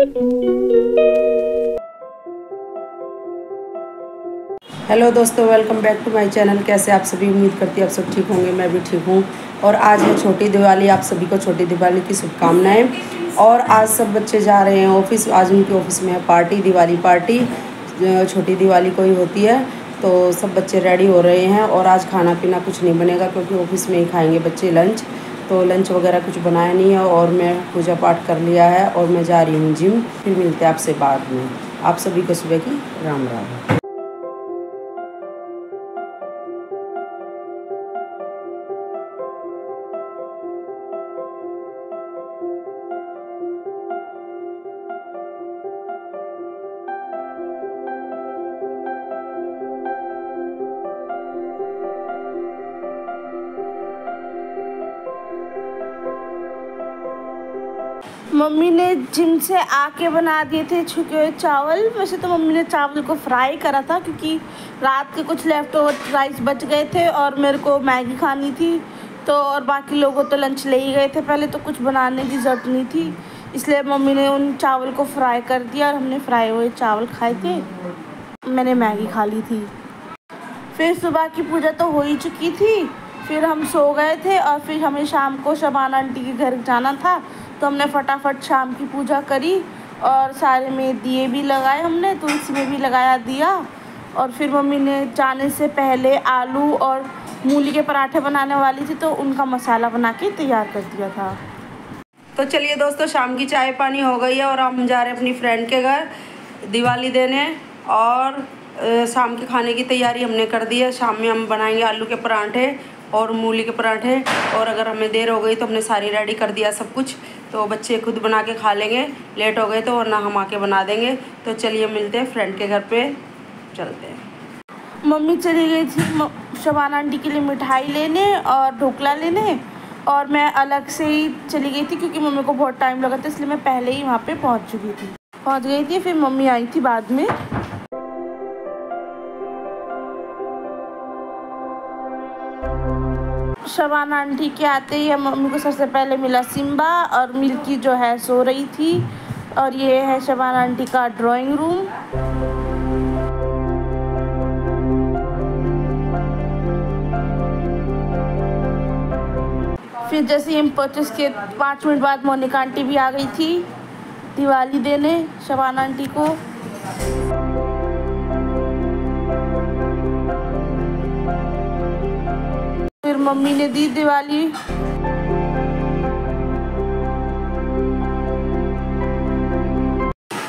Hello दोस्तों, welcome back to my channel. कैसे आप सभी? उम्मीद करती है आप सब ठीक होंगे। मैं भी ठीक हूँ। और आज है छोटी दिवाली। आप सभी को छोटी दिवाली की शुभकामनाएं। और आज सब बच्चे जा रहे हैं ऑफिस। आज उनके ऑफिस में है पार्टी, दिवाली पार्टी। छोटी दिवाली को ही होती है, तो सब बच्चे रेडी हो रहे हैं। और आज खाना पीना कुछ नहीं बनेगा क्योंकि ऑफिस में ही खाएंगे बच्चे लंच। तो लंच वगैरह कुछ बनाया नहीं है। और मैं पूजा पाठ कर लिया है और मैं जा रही हूँ जिम। फिर मिलते हैं आपसे बाद में। आप सभी को सुबह की राम राम। मम्मी ने जिम से आके बना दिए थे छुके हुए चावल। वैसे तो मम्मी ने चावल को फ्राई करा था क्योंकि रात के कुछ लेफ्ट ओवर राइस बच गए थे और मेरे को मैगी खानी थी। तो और बाकी लोगों तो लंच ले ही गए थे पहले, तो कुछ बनाने की ज़रूरत नहीं थी। इसलिए मम्मी ने उन चावल को फ्राई कर दिया और हमने फ्राई हुए चावल खाए थे। मैंने मैगी खा ली थी। फिर सुबह की पूजा तो हो ही चुकी थी। फिर हम सो गए थे और फिर हमें शाम को शबाना आंटी के घर जाना था, तो हमने फटाफट शाम की पूजा करी और सारे में दिए भी लगाए। हमने तुलसी में भी लगाया दिया। और फिर मम्मी ने जाने से पहले आलू और मूली के पराठे बनाने वाली थी, तो उनका मसाला बना के तैयार कर दिया था। तो चलिए दोस्तों, शाम की चाय पानी हो गई है और हम जा रहे हैं अपनी फ्रेंड के घर दिवाली देने। और शाम के खाने की तैयारी हमने कर दी है। शाम में हम बनाएंगे आलू के पराठे और मूली के पराठे। और अगर हमें देर हो गई तो हमने सारी रेडी कर दिया सब कुछ, तो बच्चे खुद बना के खा लेंगे। लेट हो गए तो वरना हम आके बना देंगे। तो चलिए मिलते हैं फ्रेंड के घर पे, चलते हैं। मम्मी चली गई थी शबाना आंटी के लिए मिठाई लेने और ढोकला लेने, और मैं अलग से ही चली गई थी क्योंकि मम्मी को बहुत टाइम लगा था, इसलिए मैं पहले ही वहाँ पे पहुँच गई थी। फिर मम्मी आई थी बाद में। शबाना आंटी के आते ही मम्मी को सबसे पहले मिला सिम्बा, और मिल्की जो है सो रही थी। और ये है शबाना आंटी का ड्राइंग रूम। फिर जैसे ही हम पहुँचे उसके 5 मिनट बाद मोनिका आंटी भी आ गई थी दिवाली देने शबाना आंटी को। फिर मम्मी ने दी दिवाली।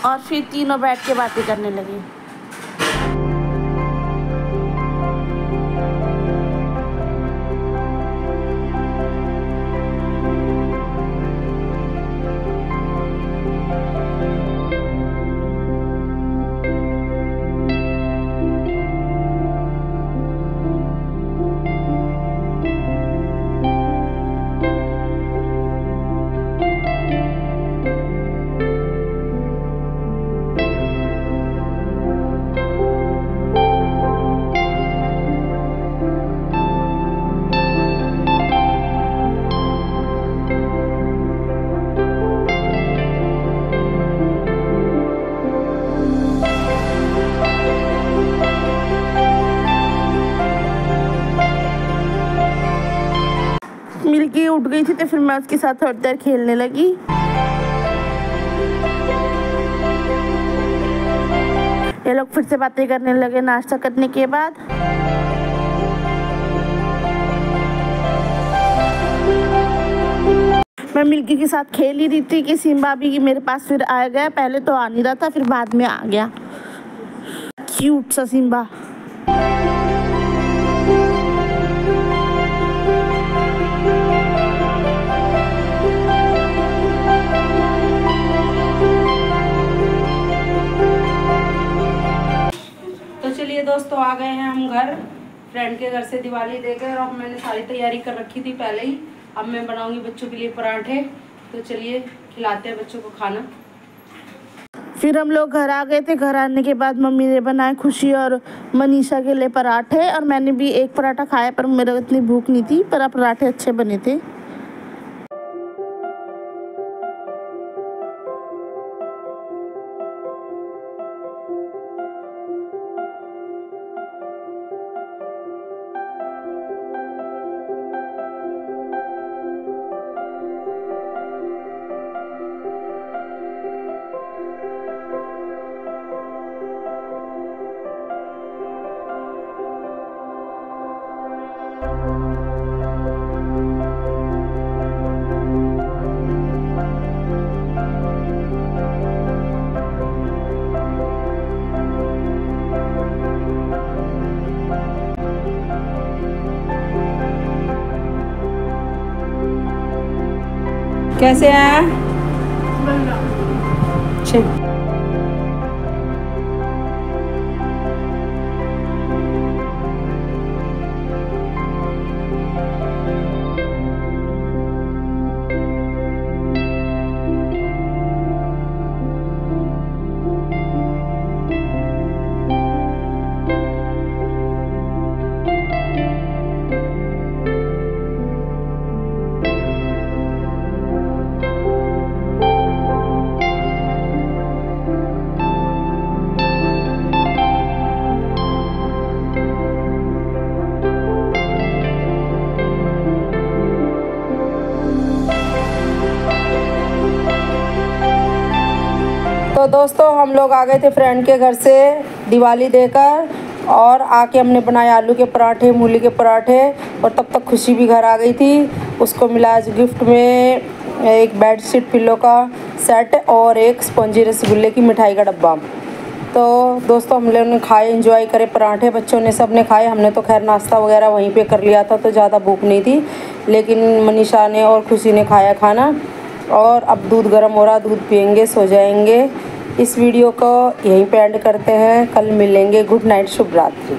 और फिर तीनों बैठ के बातें करने लगे। मिल्की उठ गई थी तो फिर मैं उसके साथ थोड़ी देर खेलने लगी। ये लोग फिर से बातें करने लगे नाश्ता करने के बाद। मैं मिल्की के साथ खेल ही रही थी कि सिम्बा भी मेरे पास फिर आ गया। पहले तो आ नहीं रहा था, फिर बाद में आ गया। क्यूट सा सिम्बा। दोस्तों आ गए हैं हम घर, फ्रेंड के घर से दिवाली देकर। और मैंने सारी तैयारी कर रखी थी पहले ही। अब मैं बनाऊंगी बच्चों के लिए पराठे। तो चलिए खिलाते हैं बच्चों को खाना। फिर हम लोग घर आ गए थे। घर आने के बाद मम्मी ने बनाए खुशी और मनीषा के लिए पराठे, और मैंने भी एक पराठा खाया, पर मेरा इतनी भूख नहीं थी। पर पराठे अच्छे बने थे। कैसे हैं? अच्छे। तो दोस्तों हम लोग आ गए थे फ्रेंड के घर से दिवाली देकर, और आके हमने बनाए आलू के पराठे, मूली के पराठे, और तब तक खुशी भी घर आ गई थी। उसको मिला आज गिफ्ट में एक बेडशीट पिल्लो का सेट और एक स्पंजी रसगुल्ले की मिठाई का डब्बा। तो दोस्तों हम लोगों ने खाए, एंजॉय करे पराठे, बच्चों ने सब ने खाए। हमने तो खैर नाश्ता वगैरह वहीं पे कर लिया था तो ज़्यादा भूख नहीं थी, लेकिन मनीषा ने और खुशी ने खाया खाना। और अब दूध गर्म हो रहा, दूध पियेंगे, सो जाएंगे। इस वीडियो को यहीं पे एंड करते हैं, कल मिलेंगे। गुड नाइट, शुभ रात्रि।